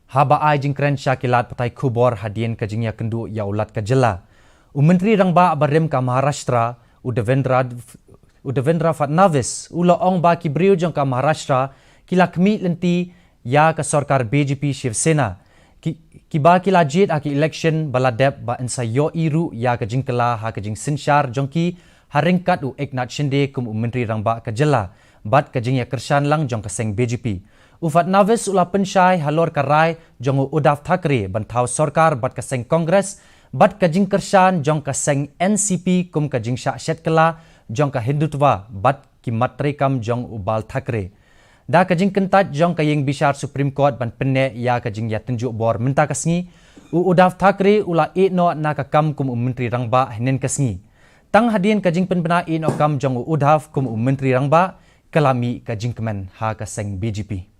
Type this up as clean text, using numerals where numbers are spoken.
Haba ai jing kren syakilat patai kubor hadian kajingnya kendu ya ulat kajela. Menteri Rangba barem ka Maharashtra Udavendra Fadnavis ong ba kibriu jong ka Maharashtra kila kmi lenti ya ka sarkar BJP Shiv Sena. Kiba kila jit aki election baladep ba ensayo iru ya kajing kala ha kajing sinshar jongki haringkat u Eknath Shinde kum Menteri Rangba kajela bat kajing ya kersan lang jong kaseng BJP. Fadnavis ula pensyai halor karai jong Uddhav Thackeray bantau sarkar bat kaseng Kongres bat kajing kersan jong kaseng NCP kum kajing syak kala jong ka Hindutva bat kimat rekam jong Ubal Thackeray. Da kajing kentat jong kayeng bishar Supreme Court ban penne ya kajing ya tunjuk bor menta kasngi Uddhav Thackeray ula no na kakam kum Menteri Rangba hinen kasngi. Tang hadien kajing penbena no kam jong Uddhav kum Menteri Rangba kalami kajing kemen ha kaseng BJP.